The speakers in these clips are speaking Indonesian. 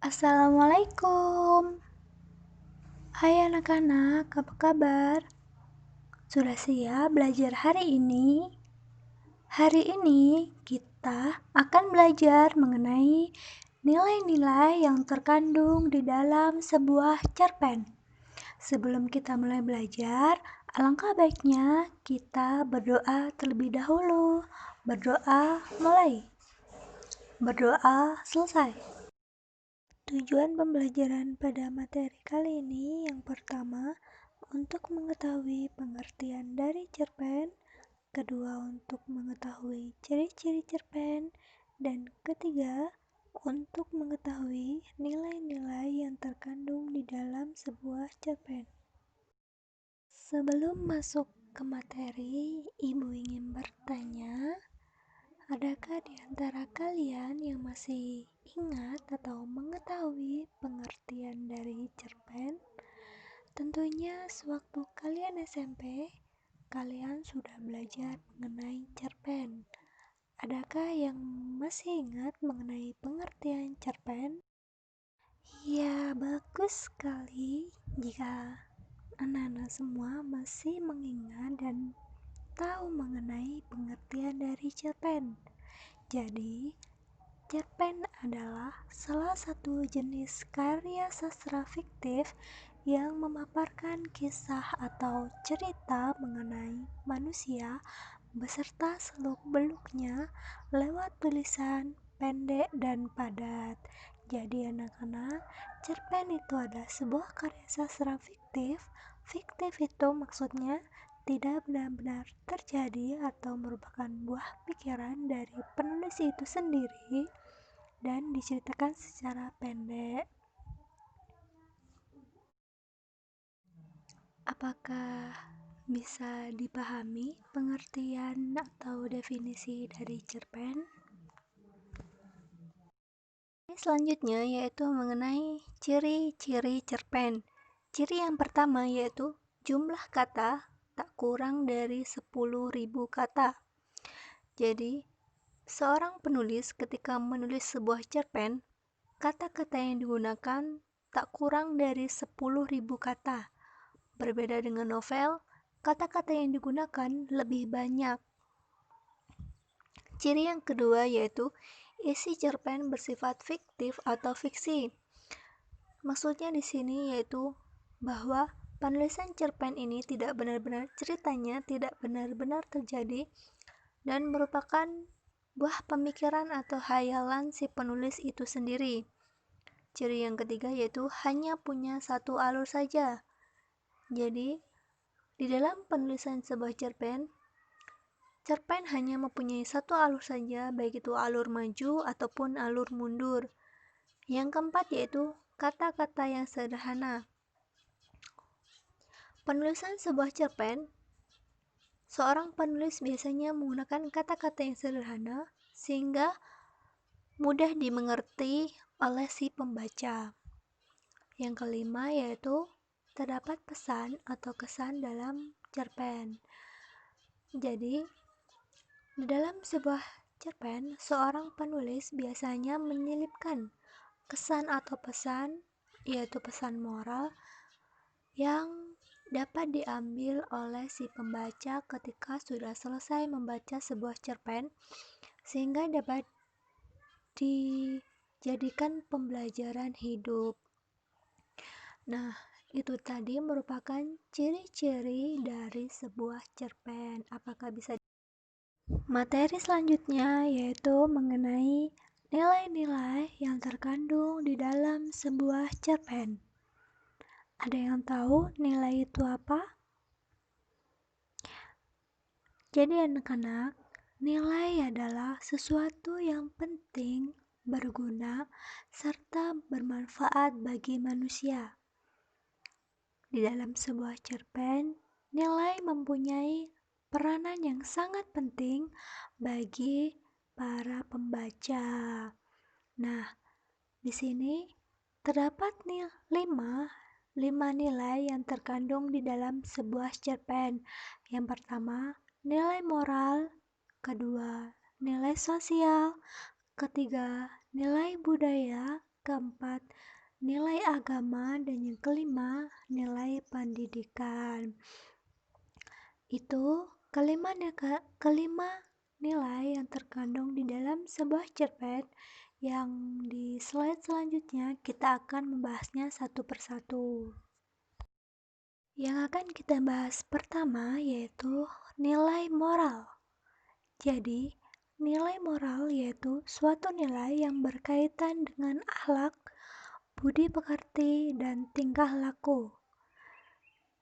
Assalamualaikum. Hai anak-anak, apa kabar? Sudah siap belajar hari ini? Hari ini kita akan belajar mengenai nilai-nilai yang terkandung di dalam sebuah cerpen. Sebelum kita mulai belajar, alangkah baiknya kita berdoa terlebih dahulu. Berdoa mulai. Berdoa selesai. Tujuan pembelajaran pada materi kali ini yang pertama, untuk mengetahui pengertian dari cerpen, kedua untuk mengetahui ciri-ciri cerpen, dan ketiga untuk mengetahui nilai-nilai yang terkandung di dalam sebuah cerpen. Sebelum masuk ke materi, Ibu ingin bertanya, adakah di antara kalian yang masih ingat atau mengetahui pengertian dari cerpen? Tentunya sewaktu kalian SMP, kalian sudah belajar mengenai cerpen. Adakah yang masih ingat mengenai pengertian cerpen? Ya, bagus sekali jika anak-anak semua masih mengingat dan tahu mengenai pengertian dari cerpen. Jadi, cerpen adalah salah satu jenis karya sastra fiktif yang memaparkan kisah atau cerita mengenai manusia beserta seluk-beluknya lewat tulisan pendek dan padat. Jadi anak-anak, cerpen itu adalah sebuah karya sastra fiktif. Fiktif itu maksudnya tidak benar-benar terjadi atau merupakan buah pikiran dari penulis itu sendiri dan diceritakan secara pendek. Apakah bisa dipahami pengertian atau definisi dari cerpen? Selanjutnya yaitu mengenai ciri-ciri cerpen. Ciri yang pertama yaitu jumlah kata tak kurang dari 10.000 kata. Jadi, seorang penulis ketika menulis sebuah cerpen, kata-kata yang digunakan tak kurang dari 10.000 kata. Berbeda dengan novel, kata-kata yang digunakan lebih banyak. Ciri yang kedua yaitu isi cerpen bersifat fiktif atau fiksi. Maksudnya di sini yaitu bahwa penulisan cerpen ini tidak benar-benar ceritanya tidak benar-benar terjadi dan merupakan buah pemikiran atau hayalan si penulis itu sendiri. Ciri yang ketiga yaitu hanya punya satu alur saja. Jadi, di dalam penulisan sebuah cerpen hanya mempunyai satu alur saja, baik itu alur maju ataupun alur mundur. Yang keempat yaitu kata-kata yang sederhana. Penulisan sebuah cerpen, seorang penulis biasanya menggunakan kata-kata yang sederhana sehingga mudah dimengerti oleh si pembaca. Yang kelima yaitu terdapat pesan atau kesan dalam cerpen. Jadi, di dalam sebuah cerpen, seorang penulis biasanya menyelipkan kesan atau pesan, yaitu pesan moral, yang dapat diambil oleh si pembaca ketika sudah selesai membaca sebuah cerpen, sehingga dapat dijadikan pembelajaran hidup. Nah, itu tadi merupakan ciri-ciri dari sebuah cerpen. Apakah bisa materi selanjutnya yaitu mengenai nilai-nilai yang terkandung di dalam sebuah cerpen. Ada yang tahu nilai itu apa? Jadi anak-anak, nilai adalah sesuatu yang penting, berguna, serta bermanfaat bagi manusia. Di dalam sebuah cerpen, nilai mempunyai peranan yang sangat penting bagi para pembaca. Nah, di sini terdapat lima nilai yang terkandung di dalam sebuah cerpen. Yang pertama, nilai moral, kedua, nilai sosial, ketiga, nilai budaya, keempat nilai agama, dan yang kelima nilai pendidikan. Itu kelima nilai yang terkandung di dalam sebuah cerpen yang di slide selanjutnya kita akan membahasnya satu persatu. Yang akan kita bahas pertama yaitu nilai moral. Jadi, nilai moral yaitu suatu nilai yang berkaitan dengan akhlak, budi pekerti, dan tingkah laku.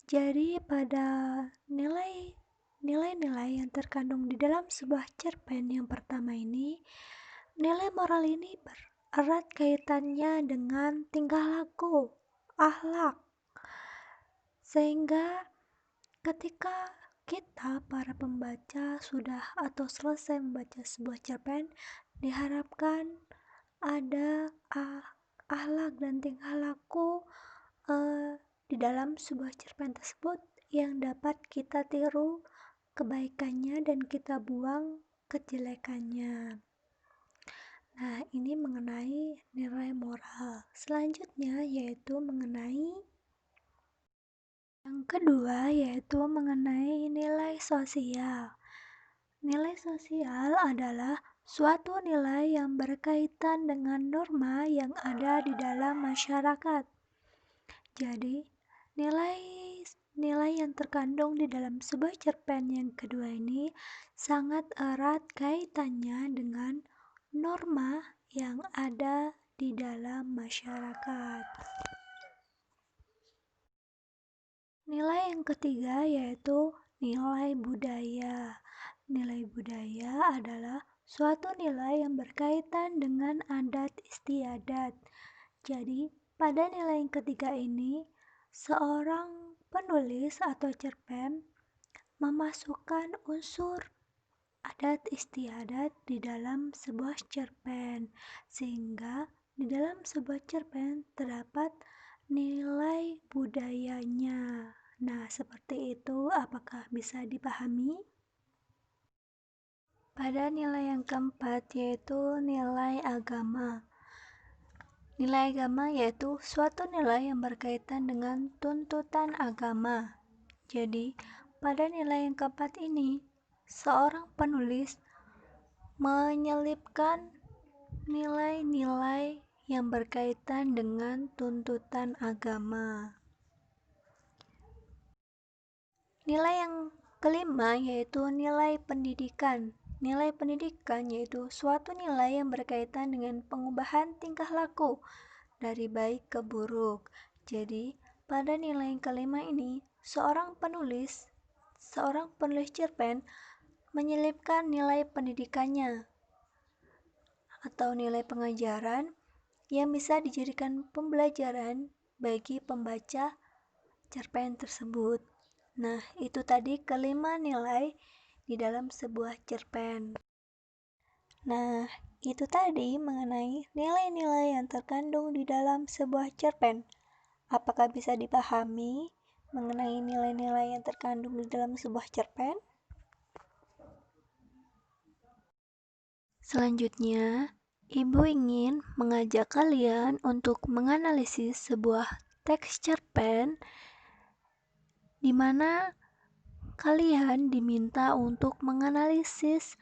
Jadi, pada nilai-nilai yang terkandung di dalam sebuah cerpen yang pertama ini, nilai moral ini erat kaitannya dengan tingkah laku, akhlak. Sehingga ketika kita para pembaca sudah atau selesai membaca sebuah cerpen, diharapkan ada akhlak dan tingkah laku di dalam sebuah cerpen tersebut yang dapat kita tiru kebaikannya dan kita buang kejelekannya. Nah, ini mengenai nilai moral. Selanjutnya yaitu mengenai yang kedua yaitu mengenai nilai sosial. Nilai sosial adalah suatu nilai yang berkaitan dengan norma yang ada di dalam masyarakat. Jadi, nilai yang terkandung di dalam sebuah cerpen yang kedua ini sangat erat kaitannya dengan norma yang ada di dalam masyarakat. Nilai yang ketiga yaitu nilai budaya. Nilai budaya adalah suatu nilai yang berkaitan dengan adat istiadat. Jadi, pada nilai yang ketiga ini, seorang penulis atau cerpen memasukkan unsur adat istiadat di dalam sebuah cerpen, sehingga di dalam sebuah cerpen terdapat nilai budayanya. Nah, seperti itu, apakah bisa dipahami? Pada nilai yang keempat yaitu nilai agama. Nilai agama yaitu suatu nilai yang berkaitan dengan tuntutan agama. Jadi, pada nilai yang keempat ini, seorang penulis menyelipkan nilai-nilai yang berkaitan dengan tuntutan agama. Nilai yang kelima yaitu nilai pendidikan. Nilai pendidikan yaitu suatu nilai yang berkaitan dengan pengubahan tingkah laku dari baik ke buruk. Jadi, pada nilai yang kelima ini, seorang penulis cerpen menyelipkan nilai pendidikannya atau nilai pengajaran yang bisa dijadikan pembelajaran bagi pembaca cerpen tersebut. Nah, itu tadi kelima nilai di dalam sebuah cerpen. Nah, itu tadi mengenai nilai-nilai yang terkandung di dalam sebuah cerpen. Apakah bisa dipahami mengenai nilai-nilai yang terkandung di dalam sebuah cerpen? Selanjutnya, Ibu ingin mengajak kalian untuk menganalisis sebuah teks cerpen di mana kalian diminta untuk menganalisis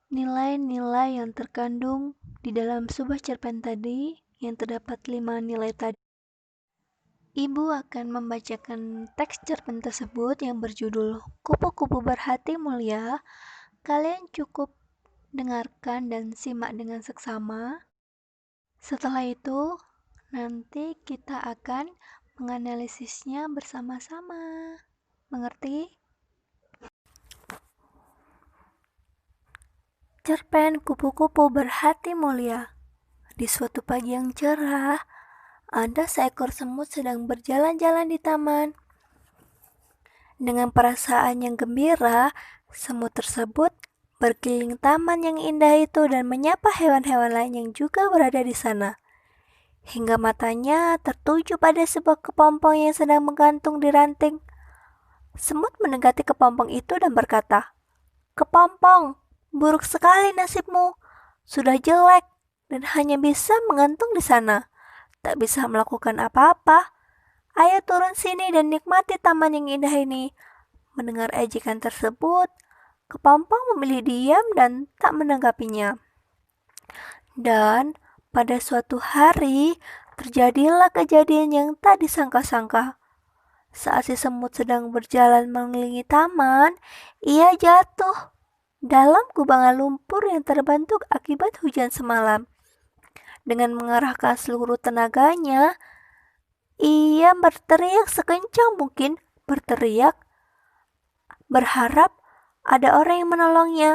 nilai-nilai yang terkandung di dalam sebuah cerpen tadi yang terdapat 5 nilai tadi. Ibu akan membacakan teks cerpen tersebut yang berjudul Kupu-kupu Berhati Mulia. Kalian cukup dengarkan dan simak dengan seksama. Setelah itu, nanti kita akan menganalisisnya bersama-sama. Mengerti? Cerpen Kupu-kupu Berhati Mulia. Di suatu pagi yang cerah, ada seekor semut sedang berjalan-jalan di taman. Dengan perasaan yang gembira, semut tersebut berkeliling taman yang indah itu dan menyapa hewan-hewan lain yang juga berada di sana. Hingga matanya tertuju pada sebuah kepompong yang sedang menggantung di ranting. Semut mendekati kepompong itu dan berkata, "Kepompong, buruk sekali nasibmu. Sudah jelek. dan hanya bisa menggantung di sana, tak bisa melakukan apa-apa. Ayo turun sini dan nikmati taman yang indah ini. Mendengar ejekan tersebut, kepompong memilih diam dan tak menanggapinya. Dan pada suatu hari, terjadilah kejadian yang tak disangka-sangka. Saat si semut sedang berjalan mengelilingi taman, ia jatuh dalam kubangan lumpur yang terbentuk akibat hujan semalam. Dengan mengerahkan seluruh tenaganya, ia berteriak sekencang mungkin, berteriak, berharap ada orang yang menolongnya.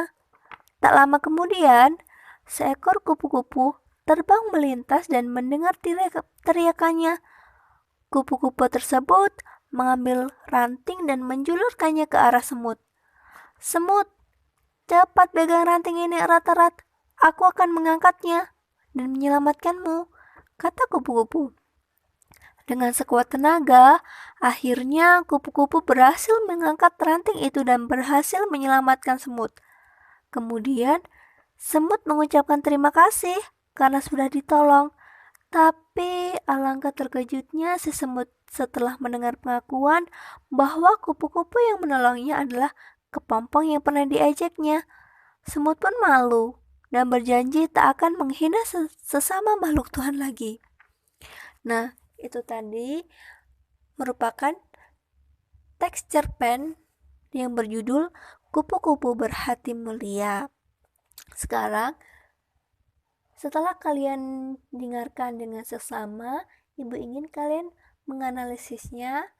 Tak lama kemudian, seekor kupu-kupu terbang melintas dan mendengar teriakannya. Kupu-kupu tersebut mengambil ranting dan menjulurkannya ke arah semut. Semut, cepat pegang ranting ini erat-erat. Aku akan mengangkatnya dan menyelamatkanmu, kata kupu-kupu. Dengan sekuat tenaga, akhirnya kupu-kupu berhasil mengangkat ranting itu dan berhasil menyelamatkan semut. Kemudian, semut mengucapkan terima kasih karena sudah ditolong. Tapi alangkah terkejutnya si semut setelah mendengar pengakuan bahwa kupu-kupu yang menolongnya adalah kepompong yang pernah diejeknya. Semut pun malu dan berjanji tak akan menghina sesama makhluk Tuhan lagi. Nah, itu tadi merupakan teks cerpen yang berjudul Kupu-kupu Berhati Mulia. Sekarang, setelah kalian dengarkan dengan seksama, Ibu ingin kalian menganalisisnya.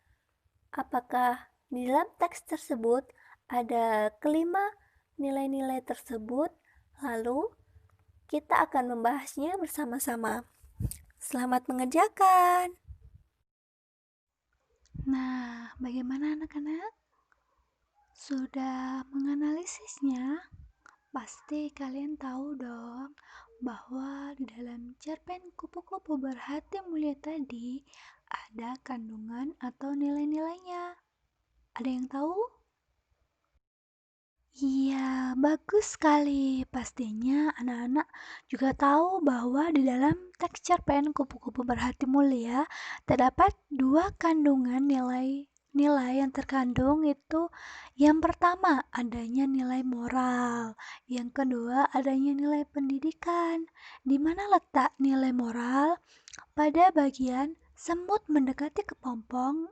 Apakah di dalam teks tersebut ada kelima nilai-nilai tersebut? Lalu kita akan membahasnya bersama-sama. Selamat mengerjakan. Nah, bagaimana anak-anak? Sudah menganalisisnya? Pasti kalian tahu dong bahwa di dalam cerpen Kupu-kupu Berhati Mulia tadi ada kandungan atau nilai-nilainya. Ada yang tahu? Iya, bagus sekali. Pastinya anak-anak juga tahu bahwa di dalam teks cerpen Kupu-kupu Berhati Mulia terdapat dua kandungan nilai yang terkandung itu. Yang pertama, adanya nilai moral. Yang kedua, adanya nilai pendidikan. Di mana letak nilai moral? Pada bagian semut mendekati kepompong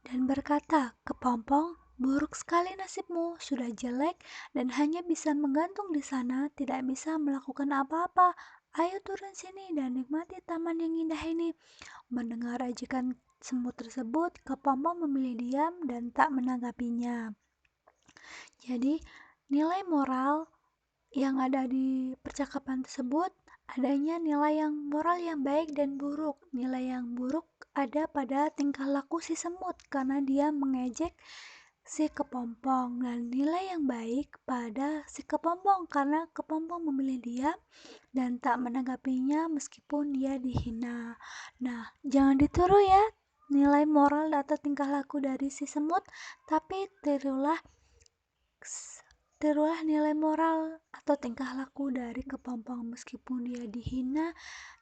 dan berkata, "Kepompong, buruk sekali nasibmu, sudah jelek dan hanya bisa menggantung di sana, tidak bisa melakukan apa-apa. Ayo turun sini dan nikmati taman yang indah ini." Mendengar ajakan semut tersebut, Kepompong memilih diam dan tak menanggapinya. Jadi, nilai moral yang ada di percakapan tersebut adanya nilai yang moral yang baik dan buruk. Nilai yang buruk ada pada tingkah laku si semut karena dia mengejek si kepompong, dan nilai yang baik pada si kepompong karena kepompong memilih dia dan tak menanggapinya meskipun dia dihina. Nah, jangan ditiru ya nilai moral atau tingkah laku dari si semut, tapi tirulah nilai moral atau tingkah laku dari kepompong meskipun dia dihina,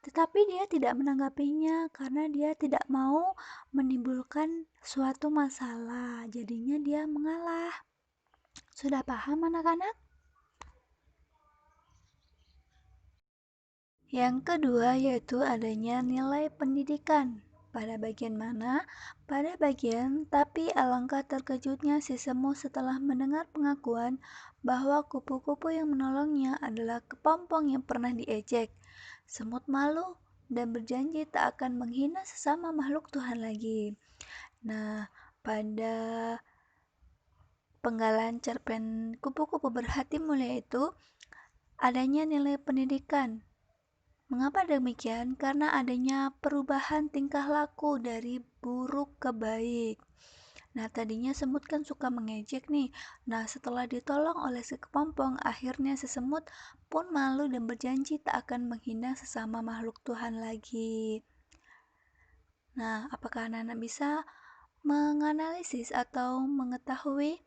tetapi dia tidak menanggapinya karena dia tidak mau menimbulkan suatu masalah. Jadinya dia mengalah. Sudah paham anak-anak? Yang kedua yaitu adanya nilai pendidikan. Pada bagian mana? Pada bagian, tapi alangkah terkejutnya si semut setelah mendengar pengakuan bahwa kupu-kupu yang menolongnya adalah kepompong yang pernah diejek. Semut malu dan berjanji tak akan menghina sesama makhluk Tuhan lagi. Nah, pada penggalan cerpen Kupu-kupu Berhati Mulia itu adanya nilai pendidikan. Mengapa demikian? Karena adanya perubahan tingkah laku dari buruk ke baik. Nah, tadinya semut kan suka mengejek nih. Nah, setelah ditolong oleh si kepompong, akhirnya si semut pun malu dan berjanji tak akan menghina sesama makhluk Tuhan lagi. Nah, apakah anak-anak bisa menganalisis atau mengetahui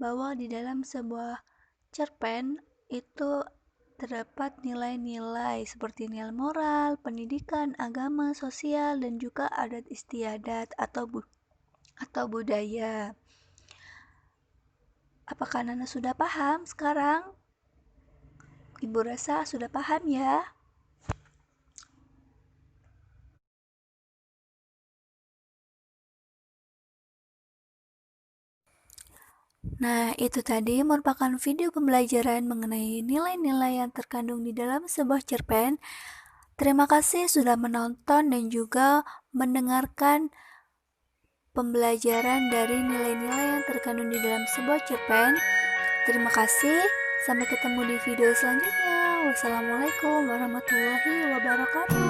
bahwa di dalam sebuah cerpen itu terdapat nilai-nilai seperti nilai moral, pendidikan, agama, sosial, dan juga adat istiadat atau budaya. Apakah Nana sudah paham sekarang? Ibu rasa sudah paham ya? Nah, itu tadi merupakan video pembelajaran mengenai nilai-nilai yang terkandung di dalam sebuah cerpen. Terima kasih sudah menonton dan juga mendengarkan pembelajaran dari nilai-nilai yang terkandung di dalam sebuah cerpen. Terima kasih. Sampai ketemu di video selanjutnya. Wassalamualaikum warahmatullahi wabarakatuh.